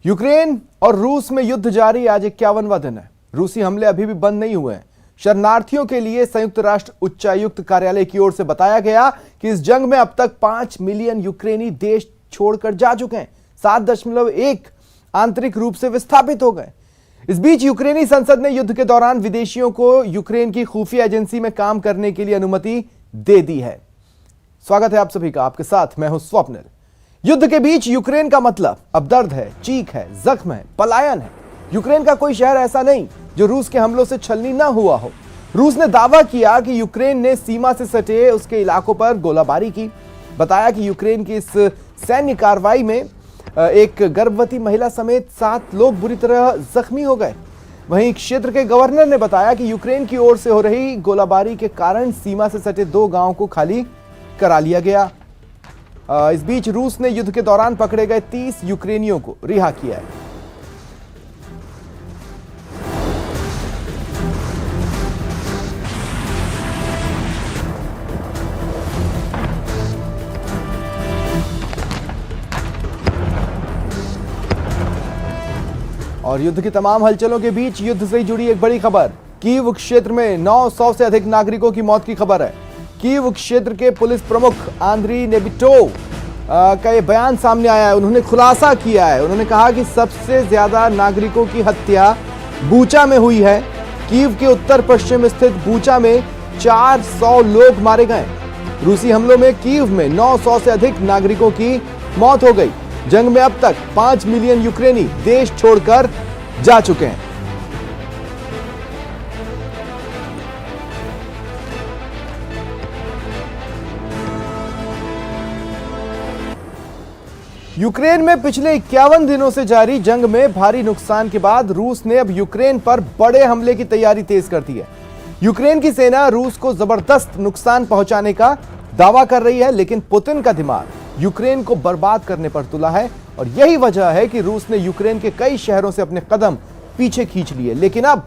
Ukraine और रूस में युद्ध जारी। आज 51वां दिन है। रूसी हमले अभी भी बंद नहीं हुए हैं। शरणार्थियों के लिए संयुक्त राष्ट्र उच्चायुक्त कार्यालय की ओर से बताया गया कि इस जंग में अब तक 5 मिलियन यूक्रेनी देश छोड़कर जा चुके हैं। 7.1 आंतरिक रूप से विस्थापित हो गए। इस बीच यूक्रेनी संसद ने युद्ध के दौरान विदेशियों को यूक्रेन की खुफिया एजेंसी में काम करने के लिए अनुमति दे दी है। स्वागत है आप सभी का। आपके साथ मैं हूं स्वप्निल। युद्ध के बीच यूक्रेन का मतलब अब दर्द है, चीख है, जख्म है, पलायन है। यूक्रेन का कोई शहर ऐसा नहीं जो रूस के हमलों से छलनी ना हुआ हो। रूस ने दावा किया कि यूक्रेन ने सीमा से सटे उसके इलाकों पर गोलाबारी की। बताया कि यूक्रेन की इस सैन्य कार्रवाई में एक गर्भवती महिला समेत 7 लोग बुरी तरह जख्मी हो गए। वहीं क्षेत्र के गवर्नर ने बताया कि यूक्रेन की ओर से हो रही गोलाबारी के कारण सीमा से सटे 2 गांवों को खाली करा लिया गया। इस बीच रूस ने युद्ध के दौरान पकड़े गए 30 यूक्रेनियों को रिहा किया है। और युद्ध की तमाम हलचलों के बीच युद्ध से जुड़ी एक बड़ी खबर। कीव क्षेत्र में 900 से अधिक नागरिकों की मौत की खबर है। कीव क्षेत्र के पुलिस प्रमुख आंद्री नेबिटोव का ये बयान सामने आया है। उन्होंने खुलासा किया है। उन्होंने कहा कि सबसे ज्यादा नागरिकों की हत्या बूचा में हुई है। कीव के उत्तर पश्चिम स्थित बूचा में 400 लोग मारे गए। रूसी हमलों में कीव में 900 से अधिक नागरिकों की मौत हो गई। जंग में अब तक 5 मिलियन यूक्रेनी देश छोड़कर जा चुके हैं। यूक्रेन में पिछले 51 दिनों से जारी जंग में भारी नुकसान के बाद रूस ने अब यूक्रेन पर बड़े हमले की तैयारी तेज कर दी है। यूक्रेन की सेना रूस को जबरदस्त नुकसान पहुंचाने का दावा कर रही है, लेकिन पुतिन का दिमाग यूक्रेन को बर्बाद करने पर तुला है। और यही वजह है कि रूस ने यूक्रेन के कई शहरों से अपने कदम पीछे खींच लिए। लेकिन अब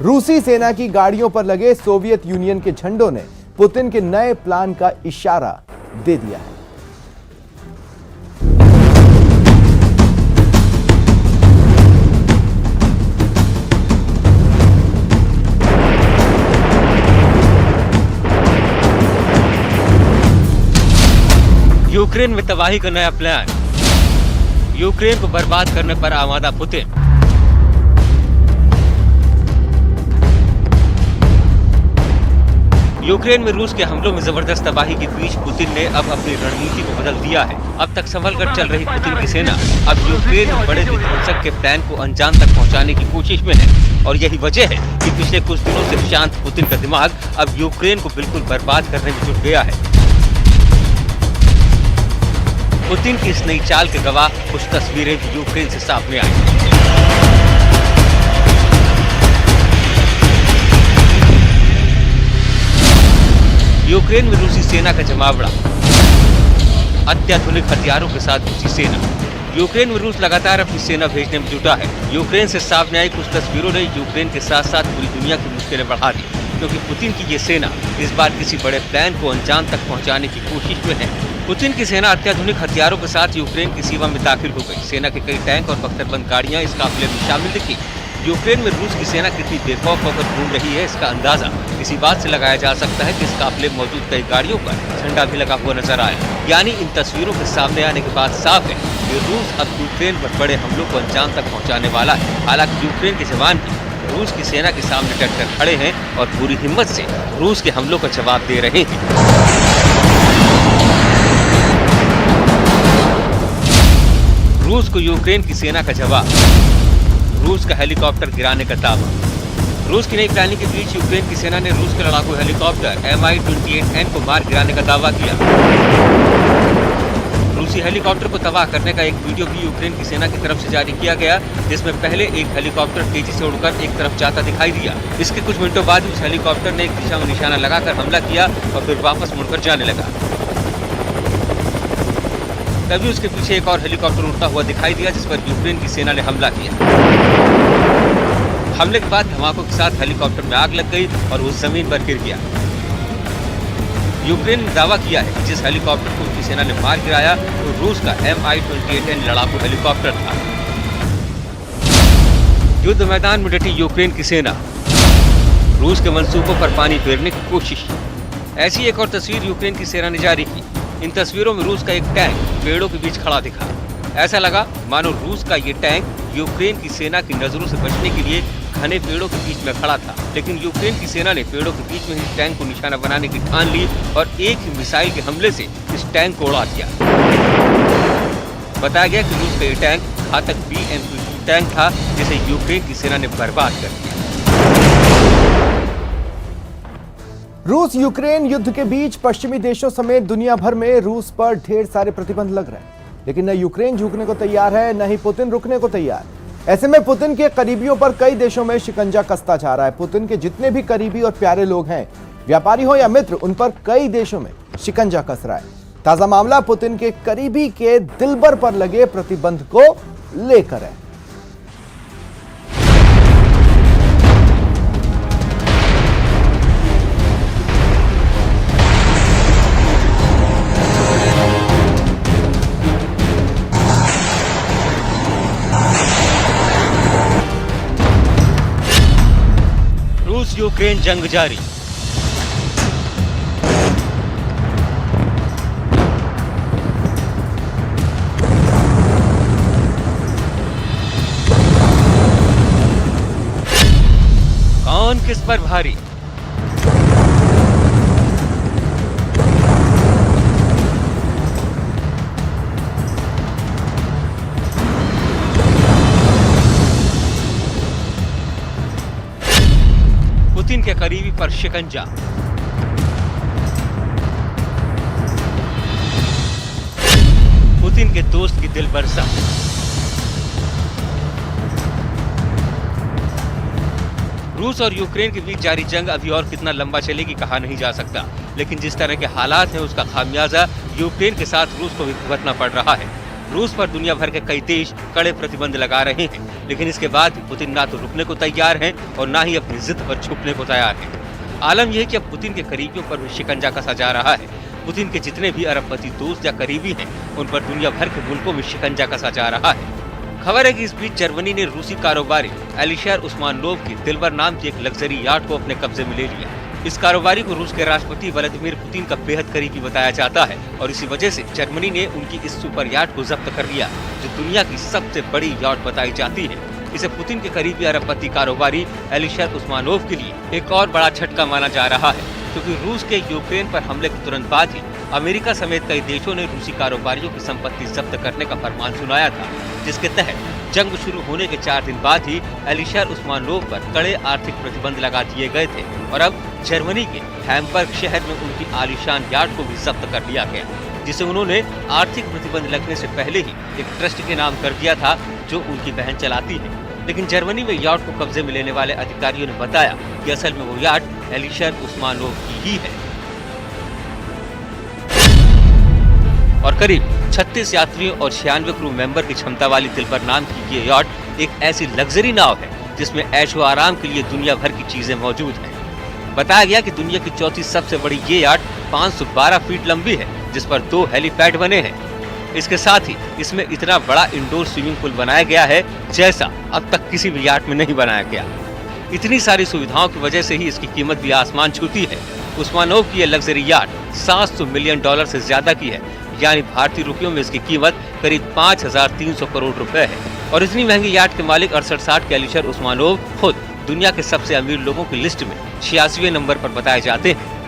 रूसी सेना की गाड़ियों पर लगे सोवियत यूनियन के झंडों ने पुतिन के नए प्लान का इशारा दे दिया है। यूक्रेन में तबाही का नया प्लान। यूक्रेन को बर्बाद करने पर आमादा पुतिन। यूक्रेन में रूस के हमलों में जबरदस्त तबाही के बीच पुतिन ने अब अपनी रणनीति को बदल दिया है। अब तक संभल कर चल रही पुतिन की सेना अब यूक्रेन में बड़े विध्वंसक के प्लान को अंजाम तक पहुंचाने की कोशिश में है। और यही वजह है कि पिछले कुछ दिनों से शांत पुतिन का दिमाग अब यूक्रेन को बिल्कुल बर्बाद करने में जुट गया है। पुतिन की इस नई चाल के गवाह कुछ तस्वीरें भी यूक्रेन से सामने आई। यूक्रेन में रूसी सेना का जमावड़ा। अत्याधुनिक हथियारों के साथ रूसी सेना। यूक्रेन में रूस लगातार अपनी सेना भेजने में जुटा है। यूक्रेन से सामने आई कुछ तस्वीरों ने यूक्रेन के साथ साथ पूरी दुनिया की मुश्किलें बढ़ा दी, क्योंकि पुतिन की ये सेना इस बार किसी बड़े प्लान को अंजाम तक पहुंचाने की कोशिश में है। पुतिन की सेना अत्याधुनिक हथियारों के साथ यूक्रेन की सीमा में दाखिल हो गई। सेना के कई टैंक और बख्तरबंद गाड़ियां इस काफिले में शामिल दिखी। यूक्रेन में रूस की सेना कितनी बेखौफ होकर घूम रही है, इसका अंदाजा इसी बात से लगाया जा सकता है कि इस काफिले में मौजूद कई गाड़ियों पर झंडा भी लगा हुआ नजर आया। यानी इन तस्वीरों के सामने आने के बाद साफ है कि रूस अब यूक्रेन पर बड़े हमलों को अंजाम तक पहुँचाने वाला है। हालांकि यूक्रेन के जवान भी रूस की सेना के सामने डटकर खड़े हैं और पूरी हिम्मत से रूस के हमलों का जवाब दे रहे हैं। रूस को यूक्रेन की सेना का जवाब। रूस का हेलीकॉप्टर गिराने का दावा। रूस की नई प्लानिंग के बीच यूक्रेन की सेना ने रूस के लड़ाकू हेलीकॉप्टर Mi-28N को मार गिराने का दावा किया। रूसी हेलीकॉप्टर को तबाह करने का एक वीडियो भी यूक्रेन की सेना की तरफ से जारी किया गया, जिसमें पहले एक हेलीकॉप्टर तेजी से उड़कर एक तरफ जाता दिखाई दिया। इसके कुछ मिनटों बाद उस हेलीकॉप्टर ने एक दिशा में निशाना लगाकर हमला किया और फिर वापस मुड़कर जाने लगा। तभी उसके पीछे एक और हेलीकॉप्टर उड़ता हुआ दिखाई दिया, जिस पर यूक्रेन की सेना ने हमला किया। हमले के बाद धमाकों के साथ हेलीकॉप्टर में आग लग गई और वो जमीन पर गिर गया। यूक्रेन ने दावा किया है कि जिस हेलीकॉप्टर को उसकी सेना ने मार गिराया वो रूस का Mi-28N लड़ाकू हेलीकॉप्टर था। युद्ध मैदान में डटी यूक्रेन की सेना, रूस के मंसूबों पर पानी फेरने की कोशिश। ऐसी एक और तस्वीर यूक्रेन की सेना ने जारी की। इन तस्वीरों में रूस का एक टैंक पेड़ों के बीच खड़ा दिखा। ऐसा लगा मानो रूस का ये टैंक यूक्रेन की सेना की नजरों से बचने के लिए घने पेड़ों के बीच में खड़ा था। लेकिन यूक्रेन की सेना ने पेड़ों के बीच में ही टैंक को निशाना बनाने की ठान ली और एक ही मिसाइल के हमले से इस टैंक को उड़ा दिया। बताया गया कि रूस का ये टैंक घातक BMP-2 टैंक था, जिसे यूक्रेन की सेना ने बर्बाद कर दिया। रूस यूक्रेन युद्ध के बीच पश्चिमी देशों समेत दुनिया भर में रूस पर ढेर सारे प्रतिबंध लग रहे हैं, लेकिन न यूक्रेन झुकने को तैयार है, न ही पुतिन रुकने को तैयार। ऐसे में पुतिन के करीबियों पर कई देशों में शिकंजा कसता जा रहा है। पुतिन के जितने भी करीबी और प्यारे लोग हैं, व्यापारी हो या मित्र, उन पर कई देशों में शिकंजा कस रहा है। ताजा मामला पुतिन के करीबी के दिलबर पर लगे प्रतिबंध को लेकर है। रूस यूक्रेन जंग जारी। कौन किस पर भारी? पुतिन के करीबी पर शिकंजा। पुतिन के दोस्त की दिल बरसा। रूस और यूक्रेन के बीच जारी जंग अभी और कितना लंबा चलेगी कहा नहीं जा सकता, लेकिन जिस तरह के हालात हैं उसका खामियाजा यूक्रेन के साथ रूस को भी भुगतना पड़ रहा है। रूस पर दुनिया भर के कई देश कड़े प्रतिबंध लगा रहे हैं, लेकिन इसके बाद भी पुतिन ना तो रुकने को तैयार हैं और ना ही अपनी जिद पर झुकने को तैयार हैं। आलम यह है कि अब पुतिन के करीबियों पर भी शिकंजा कसा जा रहा है। पुतिन के जितने भी अरबपति दोस्त या करीबी हैं, उन पर दुनिया भर के मुल्कों में शिकंजा कसा जा रहा है। खबर है कि इस बीच जर्मनी ने रूसी कारोबारी एलिशर उस्मानोव की दिलबर नाम की एक लग्जरी याट को अपने कब्जे में ले लिया। इस कारोबारी को रूस के राष्ट्रपति व्लादिमीर पुतिन का बेहद करीबी बताया जाता है और इसी वजह से जर्मनी ने उनकी इस सुपर याट को जब्त कर लिया, जो दुनिया की सबसे बड़ी याट बताई जाती है। इसे पुतिन के करीबी अरबपति कारोबारी एलिशर उस्मानोव के लिए एक और बड़ा झटका माना जा रहा है, क्योंकि रूस के यूक्रेन पर हमले के तुरंत बाद ही अमेरिका समेत कई देशों ने रूसी कारोबारियों की संपत्ति जब्त करने का फरमान सुनाया था, जिसके तहत जंग शुरू होने के 4 दिन बाद ही एलिशर उस्मानोव पर कड़े आर्थिक प्रतिबंध लगा दिए गए थे और अब जर्मनी के हैम्बर्ग शहर में उनकी आलीशान याट को भी जब्त कर लिया गया, जिसे उन्होंने आर्थिक प्रतिबंध लगने से पहले ही एक ट्रस्ट के नाम कर दिया था, जो उनकी बहन चलाती है। लेकिन जर्मनी में याट को कब्जे में लेने वाले अधिकारियों ने बताया कि असल में वो याट एलिशर उस्मानोव की ही है और करीब 36 यात्रियों और 96 क्रू मेंबर की क्षमता वाली दिलबर नाम की ये याट एक ऐसी लग्जरी नाव है जिसमें ऐशो आराम के लिए दुनिया भर की चीजें मौजूद हैं। बताया गया कि दुनिया की चौथी सबसे बड़ी ये याट 512 फीट लंबी है, जिस पर 2 हेलीपैड बने हैं। इसके साथ ही इसमें इतना बड़ा इंडोर स्विमिंग पूल बनाया गया है जैसा अब तक किसी भी याट में नहीं बनाया गया। इतनी सारी सुविधाओं की वजह से ही इसकी कीमत भी आसमान छूती है। उस्मानोव की यह लग्जरी याट $700 मिलियन से ज्यादा की है, यानी भारतीय रुपयों में इसकी कीमत करीब 5,300 करोड़ रुपए है। और इतनी महंगी याट के मालिक 68 के एलिशर उस्मानोव खुद दुनिया के सबसे अमीर लोगों की लिस्ट में 86वें नंबर पर बताए जाते हैं।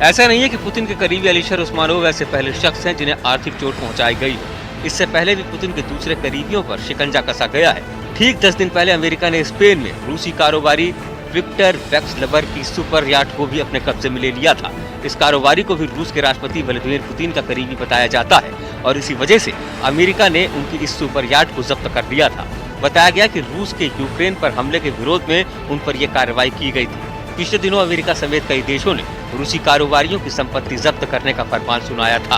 ऐसा नहीं है कि पुतिन के करीबी एलिशर उस्मानोव ऐसे पहले शख्स हैं जिन्हें आर्थिक चोट पहुंचाई गई है। इससे पहले भी पुतिन के दूसरे करीबियों पर शिकंजा कसा गया है। ठीक 10 दिन पहले अमेरिका ने स्पेन में रूसी कारोबारी विक्टर वेक्सलबर की सुपर याट को भी अपने कब्जे में ले लिया था। इस कारोबारी को भी रूस के राष्ट्रपति व्लादिमीर पुतिन का करीबी बताया जाता है और इसी वजह से अमेरिका ने उनकी इस सुपर याट को जब्त कर लिया था। बताया गया कि रूस के यूक्रेन पर हमले के विरोध में उन पर यह कार्रवाई की गई थी। पिछले दिनों अमेरिका समेत कई देशों ने रूसी कारोबारियों की संपत्ति जब्त करने का फरमान सुनाया था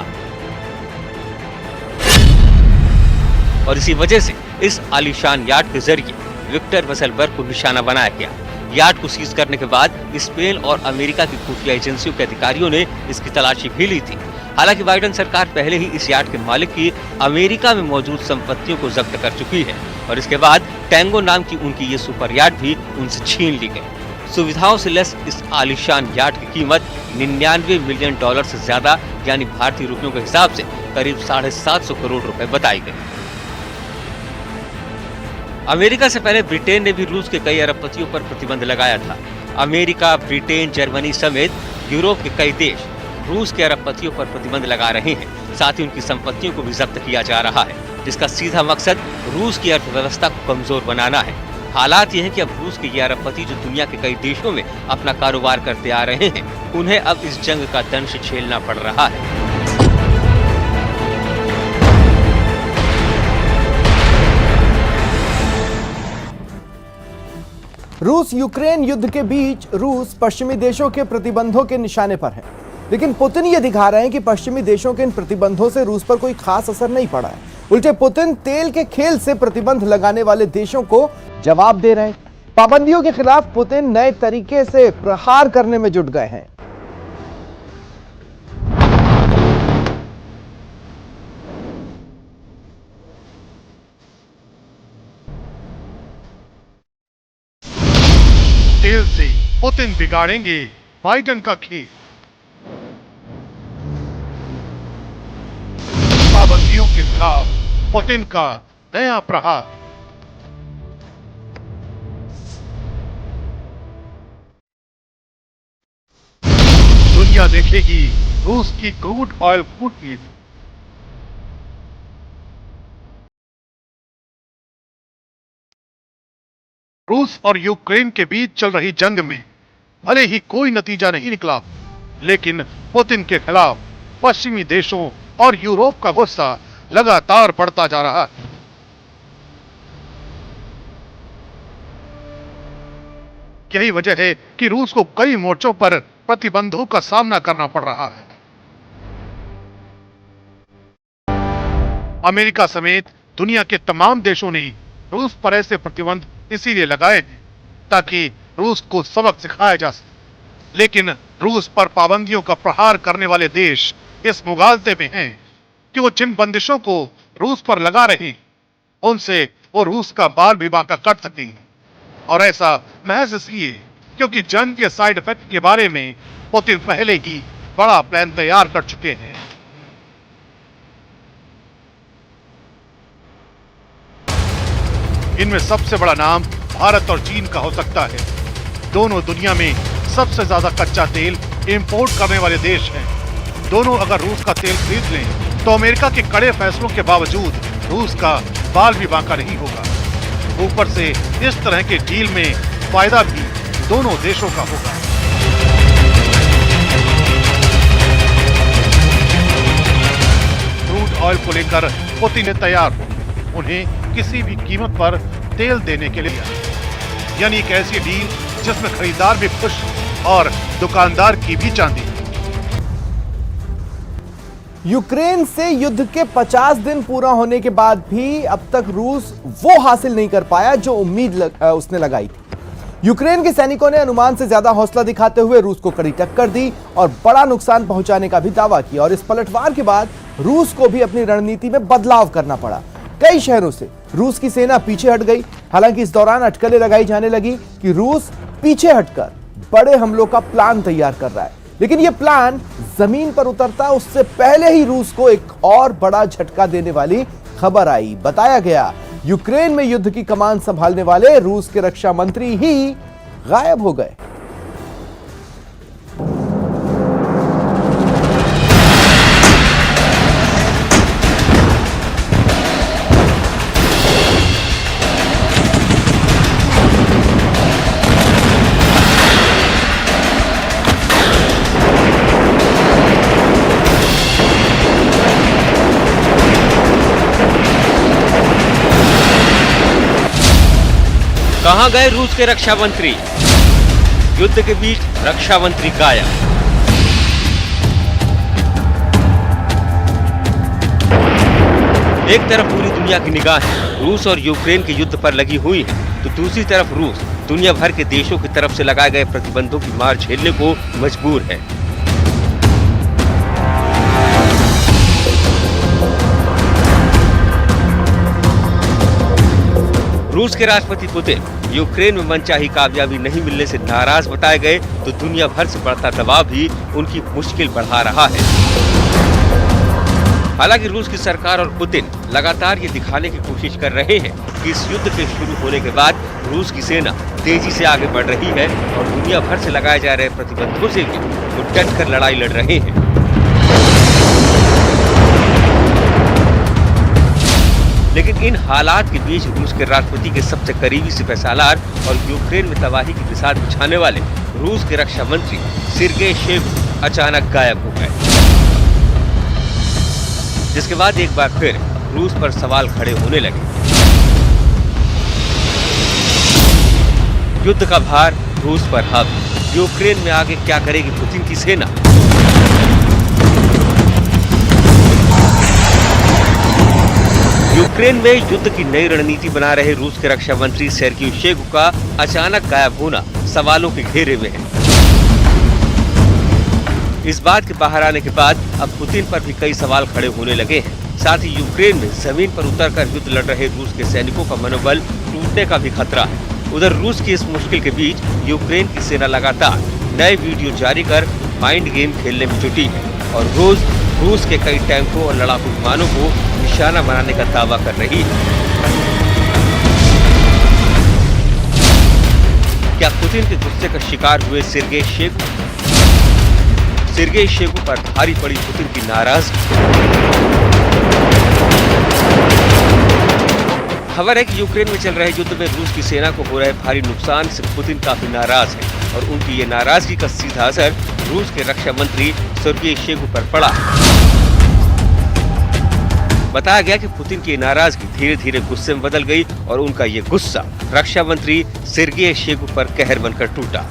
और इसी वजह से इस आलीशान याट के जरिए विक्टर वेक्सलबर्ग को निशाना बनाया गया। याट को सीज करने के बाद स्पेन और अमेरिका की खुफिया एजेंसियों के अधिकारियों ने इसकी तलाशी भी ली थी। हालांकि बाइडेन सरकार पहले ही इस यार्ड के मालिक की अमेरिका में मौजूद संपत्तियों को जब्त कर चुकी है और इसके बाद टैंगो नाम की उनकी ये सुपर यार्ड भी उनसे छीन ली गई। सुविधाओं से लैस इस आलीशान यार्ड की कीमत $99 मिलियन से ज्यादा यानी भारतीय रुपयों के हिसाब से करीब 750 करोड़ रुपए बताई गई। अमेरिका से पहले ब्रिटेन ने भी रूस के कई अरबपतियों पर प्रतिबंध लगाया था। अमेरिका, ब्रिटेन, जर्मनी समेत यूरोप के कई देश रूस के अरबपतियों पर प्रतिबंध लगा रहे हैं। साथ ही उनकी संपत्तियों को भी जब्त किया जा रहा है, जिसका सीधा मकसद रूस की अर्थव्यवस्था को कमजोर बनाना है। हालात ये है कि अब रूस के ये अरबपति जो दुनिया के कई देशों में अपना कारोबार करते आ रहे हैं, उन्हें अब इस जंग का दंश झेलना पड़ रहा है। रूस यूक्रेन युद्ध के बीच रूस पश्चिमी देशों के प्रतिबंधों के निशाने पर है, लेकिन पुतिन ये दिखा रहे हैं कि पश्चिमी देशों के इन प्रतिबंधों से रूस पर कोई खास असर नहीं पड़ा है। उल्टे पुतिन तेल के खेल से प्रतिबंध लगाने वाले देशों को जवाब दे रहे हैं। पाबंदियों के खिलाफ पुतिन नए तरीके से प्रहार करने में जुट गए हैं। तेल से पुतिन बिगाड़ेंगे बाइडेन का खेल। पाबंदियों के खिलाफ पुतिन का नया प्रहार। दुनिया देखेगी रूस की क्रूड ऑयल कूटनीति। रूस और यूक्रेन के बीच चल रही जंग में भले ही कोई नतीजा नहीं निकला, लेकिन पुतिन के खिलाफ पश्चिमी देशों और यूरोप का गुस्सा लगातार बढ़ता जा रहा है। यही वजह है कि रूस को कई मोर्चों पर प्रतिबंधों का सामना करना पड़ रहा है। अमेरिका समेत दुनिया के तमाम देशों ने रूस पर ऐसे प्रतिबंध इसीलिए लगाए हैं ताकि रूस को सबक सिखाया जा सके। लेकिन रूस पर पाबंदियों का प्रहार करने वाले देश इस मुगालते में हैं कि वो जिन बंदिशों को रूस पर लगा रहे हैं, उनसे वो रूस का बाल भी बांका कर सकेंगे। और ऐसा महज इसलिए क्योंकि जंग के साइड इफेक्ट के बारे में पुतिन पहले ही बड़ा प्लान तैयार कर चुके हैं। इनमें सबसे बड़ा नाम भारत और चीन का हो सकता है। दोनों दुनिया में सबसे ज्यादा कच्चा तेल इंपोर्ट करने वाले देश हैं। दोनों अगर रूस का तेल खरीद लें तो अमेरिका के कड़े फैसलों के बावजूद रूस का बाल भी बांका नहीं होगा। ऊपर से इस तरह के डील में फायदा भी दोनों देशों का होगा। क्रूड ऑयल को लेकर पुतिन तैयार हो, उन्हें किसी भी कीमत पर तेल देने के लिए, यानी एक ऐसी डील जिसमें खरीदार भी खुश और दुकानदार की भी चांदी। यूक्रेन से युद्ध के 50 दिन पूरा होने के बाद भी अब तक रूस वो हासिल नहीं कर पाया जो उम्मीद उसने लगाई थी। यूक्रेन के सैनिकों ने अनुमान से ज्यादा हौसला दिखाते हुए रूस को कड़ी टक्कर दी और बड़ा नुकसान पहुंचाने का भी दावा किया। और इस पलटवार के बाद रूस को भी अपनी रणनीति में बदलाव करना पड़ा। कई शहरों से रूस की सेना पीछे हट गई। हालांकि इस दौरान अटकलें लगाई जाने लगी कि रूस पीछे हटकर बड़े हमलों का प्लान तैयार कर रहा है, लेकिन यह प्लान जमीन पर उतरता उससे पहले ही रूस को एक और बड़ा झटका देने वाली खबर आई। बताया गया यूक्रेन में युद्ध की कमान संभालने वाले रूस के रक्षा मंत्री ही गायब हो गए। कहां गए रूस के रक्षा मंत्री? युद्ध के बीच रक्षा मंत्री गायब। एक तरफ पूरी दुनिया की निगाहें रूस और यूक्रेन के युद्ध पर लगी हुई है, तो दूसरी तरफ रूस दुनिया भर के देशों की तरफ से लगाए गए प्रतिबंधों की मार झेलने को मजबूर है। रूस के राष्ट्रपति पुतिन यूक्रेन में मनचाही कामयाबी नहीं मिलने से नाराज बताए गए तो दुनिया भर से बढ़ता दबाव भी उनकी मुश्किल बढ़ा रहा है। हालांकि रूस की सरकार और पुतिन लगातार ये दिखाने की कोशिश कर रहे हैं कि इस युद्ध के शुरू होने के बाद रूस की सेना तेजी से आगे बढ़ रही है और दुनिया भर से लगाए जा रहे प्रतिबंधों से भी वो डट कर लड़ाई लड़ रहे हैं। लेकिन इन हालात के बीच रूस के राष्ट्रपति के सबसे करीबी सिपहसालार और यूक्रेन में तबाही की बिसात बिछाने वाले रूस के रक्षा मंत्री सेर्गेई शोइगु अचानक गायब हो गए, जिसके बाद एक बार फिर रूस पर सवाल खड़े होने लगे। युद्ध का भार रूस पर हावी, यूक्रेन में आगे क्या करेगी पुतिन की सेना? यूक्रेन में युद्ध की नई रणनीति बना रहे रूस के रक्षा मंत्री सेर्गेई शोइगु का अचानक गायब होना सवालों के घेरे में है। इस बात के बाहर आने के बाद अब पुतिन पर भी कई सवाल खड़े होने लगे हैं। साथ ही यूक्रेन में जमीन पर उतरकर युद्ध लड़ रहे रूस के सैनिकों का मनोबल टूटने का भी खतरा है। उधर रूस की इस मुश्किल के बीच यूक्रेन की सेना लगातार नए वीडियो जारी कर माइंड गेम खेलने में जुटी है और रोज रूस के कई टैंकों और लड़ाकू विमानों को निशाना बनाने का दावा कर रही है। क्या पुतिन के गुस्से का शिकार हुए सेर्गेई शोइगु पर भारी पड़ी पुतिन की नाराजगी? खबर है कि यूक्रेन में चल रहे युद्ध में रूस की सेना को हो रहे भारी नुकसान से पुतिन काफी नाराज है और उनकी ये नाराजगी का सीधा असर रूस के रक्षा मंत्री सेर्गेई शोइगु पर पड़ा है। बताया गया कि पुतिन की नाराजगी धीरे धीरे गुस्से में बदल गई और उनका ये गुस्सा रक्षा मंत्री सेर्गेई शोइगु पर कहर बनकर टूटा।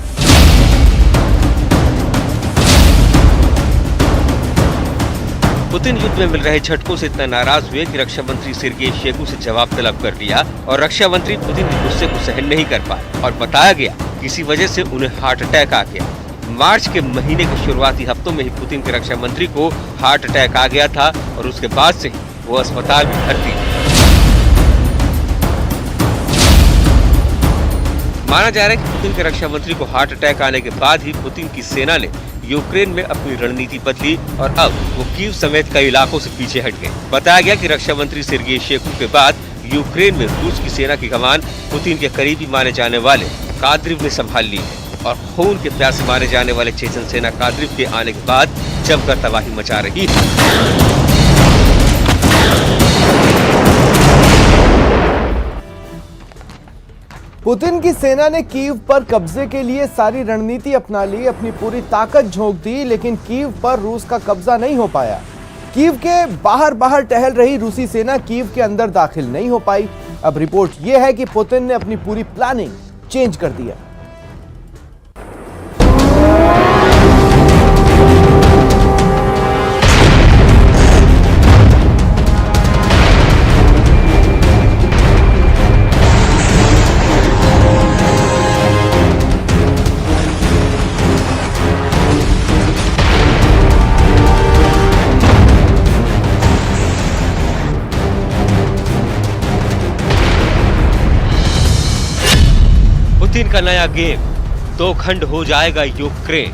पुतिन युद्ध में मिल रहे झटकों से इतना नाराज हुए कि रक्षा मंत्री सेर्गेई शोइगु से जवाब तलब कर लिया और रक्षा मंत्री पुतिन के गुस्से को सहन नहीं कर पाए और बताया गया कि इसी वजह से उन्हें हार्ट अटैक आ गया। मार्च के महीने के शुरुआती हफ्तों में ही पुतिन के रक्षा मंत्री को हार्ट अटैक आ गया था और उसके बाद से ही वो अस्पताल में भर्ती है। माना जा रहा है कि पुतिन के रक्षा मंत्री को हार्ट अटैक आने के बाद ही पुतिन की सेना ने यूक्रेन में अपनी रणनीति बदली और अब वो कीव समेत कई इलाकों से पीछे हट गए। बताया गया कि रक्षा मंत्री सेर्गेई शोइगु के बाद यूक्रेन में रूस की सेना की कमान पुतिन के करीबी माने जाने वाले काद्रिव ने संभाल ली है और खून के प्यासे माने जाने वाले चेचन सेना काद्रिव के आने के बाद जमकर तबाही मचा रही है। पुतिन की सेना ने कीव पर कब्जे के लिए सारी रणनीति अपना ली, अपनी पूरी ताकत झोंक दी, लेकिन कीव पर रूस का कब्जा नहीं हो पाया। कीव के बाहर टहल रही रूसी सेना कीव के अंदर दाखिल नहीं हो पाई। अब रिपोर्ट यह है कि पुतिन ने अपनी पूरी प्लानिंग चेंज कर दी है। पुतिन का नया गेम, 2 खंड हो जाएगा यूक्रेन।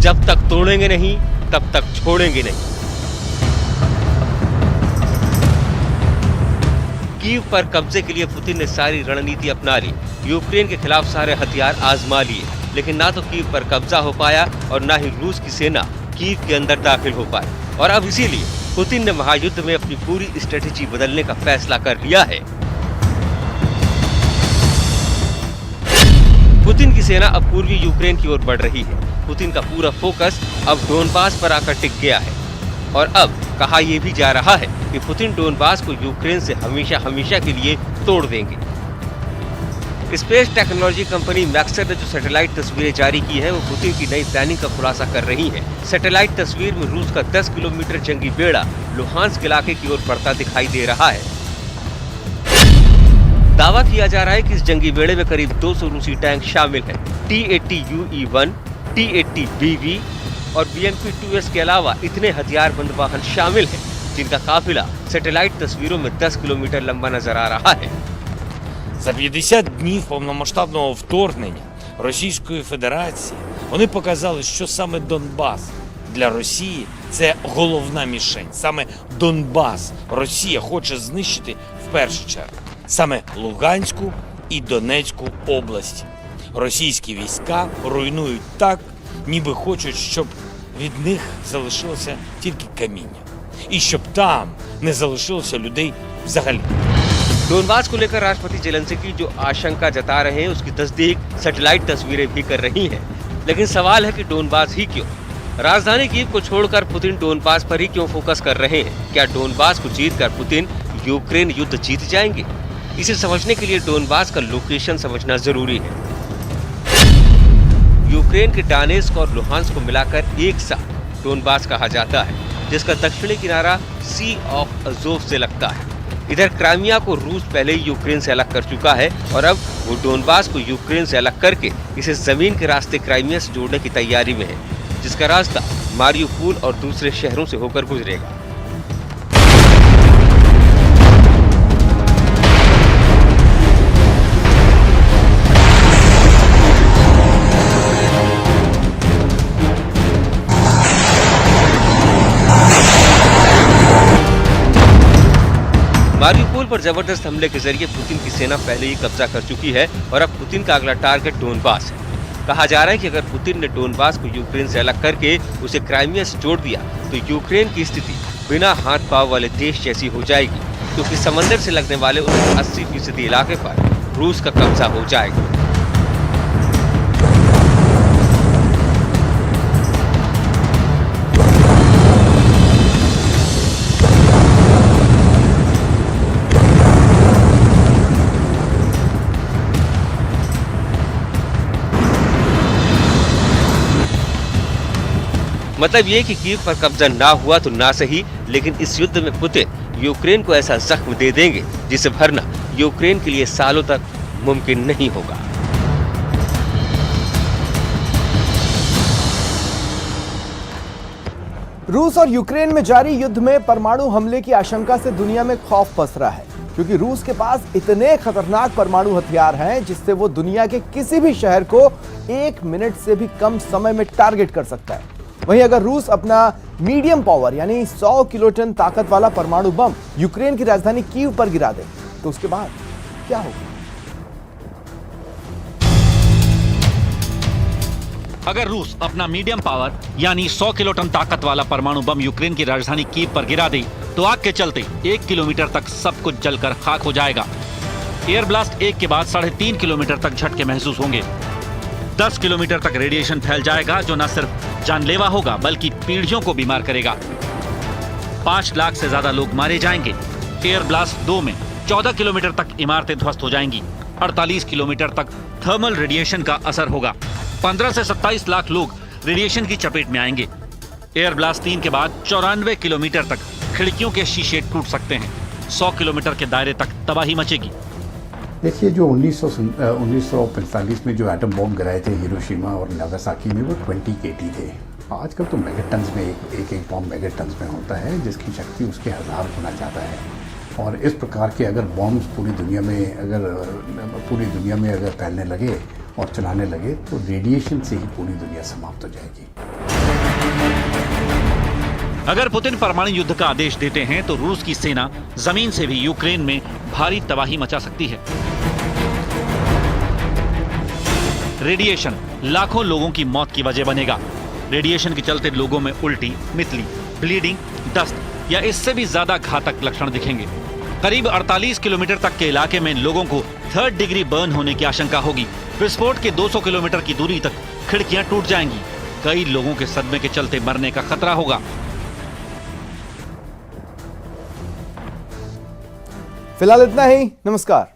जब तक तोड़ेंगे नहीं तब तक छोड़ेंगे नहीं। कीव पर कब्जे के लिए पुतिन ने सारी रणनीति अपना ली, यूक्रेन के खिलाफ सारे हथियार आजमा लिए, लेकिन ना तो कीव पर कब्जा हो पाया और ना ही रूस की सेना कीव के अंदर दाखिल हो पाई। और अब इसीलिए पुतिन ने महायुद्ध में अपनी पूरी स्ट्रेटेजी बदलने का फैसला कर लिया है। पुतिन की सेना अब पूर्वी यूक्रेन की ओर बढ़ रही है। पुतिन का पूरा फोकस अब डोनबास पर आकर टिक गया है और अब कहा यह भी जा रहा है कि पुतिन डोनबास को यूक्रेन से हमेशा के लिए तोड़ देंगे। स्पेस टेक्नोलॉजी कंपनी मैक्सर ने जो सैटेलाइट तस्वीरें जारी की है वो पुतिन की नई प्लानिंग का खुलासा कर रही है। सैटेलाइट तस्वीर में रूस का 10 किलोमीटर जंगी बेड़ा लुहांस्क इलाके की ओर बढ़ता दिखाई दे रहा है। दावा किया जा रहा है कि इस जंगी बेड़े में करीब 200 रूसी टैंक शामिल हैं। T-80UE1, T-80BV, और BMP-2S के अलावा इतने हथियारबंद वाहन शामिल हैं जिनका काफिला सैटेलाइट तस्वीरों में 10 किलोमीटर लंबा नजर आ रहा है। За 50 днів повномасштабного вторгнення Російської Федерації вони показали, що саме Донбас для Росії – це головна мішень. Саме Донбас Росія хоче знищити в першу чергу. Саме Луганську і Донецьку області. Російські війська руйнують так, ніби хочуть, щоб від них залишилося тільки каміння. І щоб там не залишилося людей взагалі. डोनबास को लेकर राष्ट्रपति जेलेंस्की जो आशंका जता रहे हैं उसकी तस्दीक सैटेलाइट तस्वीरें भी कर रही हैं। लेकिन सवाल है कि डोनबास ही क्यों? राजधानी कीव को छोड़कर पुतिन डोनबास पर ही क्यों फोकस कर रहे हैं? क्या डोनबास को जीतकर पुतिन यूक्रेन युद्ध जीत जाएंगे? इसे समझने के लिए डोनबास का लोकेशन समझना जरूरी है। यूक्रेन के डानेस्क और लुहांस्क को मिलाकर एक साथ डोनबास कहा जाता है, जिसका दक्षिणी किनारा सी ऑफ अज़ोव से लगता है। इधर क्राइमिया को रूस पहले ही यूक्रेन से अलग कर चुका है और अब वो डोनबास को यूक्रेन से अलग करके इसे जमीन के रास्ते क्राइमिया से जोड़ने की तैयारी में है, जिसका रास्ता मारियुपोल और दूसरे शहरों से होकर गुजरेगा। मारियुपोल पर जबरदस्त हमले के जरिए पुतिन की सेना पहले ही कब्जा कर चुकी है और अब पुतिन का अगला टारगेट डोनबास है। कहा जा रहा है कि अगर पुतिन ने डोनबास को यूक्रेन से अलग करके उसे क्राइमिया से जोड़ दिया तो यूक्रेन की स्थिति बिना हाथ पांव वाले देश जैसी हो जाएगी, क्योंकि समंदर से लगने वाले उस 80% इलाके पर रूस का कब्जा हो जाएगा। मतलब ये कि कीव पर कब्जा ना हुआ तो ना सही, लेकिन इस युद्ध में पुतिन यूक्रेन को ऐसा जख्म दे देंगे जिसे भरना यूक्रेन के लिए सालों तक मुमकिन नहीं होगा। रूस और यूक्रेन में जारी युद्ध में परमाणु हमले की आशंका से दुनिया में खौफ पसरा है, क्योंकि रूस के पास इतने खतरनाक परमाणु हथियार हैं जिससे वो दुनिया के किसी भी शहर को 1 मिनट से भी कम समय में टारगेट कर सकता है। वहीं अगर रूस अपना मीडियम पावर यानी 100 किलोटन ताकत वाला परमाणु बम यूक्रेन की राजधानी कीव पर गिरा दे तो उसके बाद क्या होगा? अगर रूस अपना मीडियम पावर यानी 100 किलोटन ताकत वाला परमाणु बम यूक्रेन की राजधानी कीव पर गिरा दे तो आग के चलते 1 किलोमीटर तक सब कुछ जलकर खाक हो जाएगा। एयर ब्लास्ट 1 के बाद 3.5 किलोमीटर तक झटके महसूस होंगे। 10 किलोमीटर तक रेडिएशन फैल जाएगा जो न सिर्फ जानलेवा होगा बल्कि पीढ़ियों को बीमार करेगा। 5 लाख से ज्यादा लोग मारे जाएंगे। एयर ब्लास्ट 2 में 14 किलोमीटर तक इमारतें ध्वस्त हो जाएंगी। 48 किलोमीटर तक थर्मल रेडिएशन का असर होगा। 15 से 27 लाख लोग रेडिएशन की चपेट में आएंगे। एयर ब्लास्ट 3 के बाद 94 किलोमीटर तक खिड़कियों के शीशे टूट सकते हैं। 100 किलोमीटर के दायरे तक तबाही मचेगी। देखिए, जो 1945 में जो एटम बॉम्ब गिराए थे हिरोशिमा और नागासाकी में, वो 20 kT थे। आजकल तो मेगाटन्स में एक बॉम्ब मेगाटन्स में होता है, जिसकी शक्ति उसके 1000 गुना ज़्यादा है। और इस प्रकार के अगर बॉम्ब्स पूरी दुनिया में अगर फैलने लगे और चलाने लगे तो रेडिएशन से ही पूरी दुनिया समाप्त हो जाएगी। अगर पुतिन परमाणु युद्ध का आदेश देते हैं तो रूस की सेना जमीन से भी यूक्रेन में भारी तबाही मचा सकती है। रेडिएशन लाखों लोगों की मौत की वजह बनेगा। रेडिएशन के चलते लोगों में उल्टी, मितली, ब्लीडिंग, दस्त या इससे भी ज्यादा घातक लक्षण दिखेंगे। करीब 48 किलोमीटर तक के इलाके में लोगों को 3rd डिग्री बर्न होने की आशंका होगी। विस्फोट के 200 किलोमीटर की दूरी तक खिड़कियां टूट जाएंगी। कई लोगों के सदमे के चलते मरने का खतरा होगा। फिलहाल इतना ही। नमस्कार।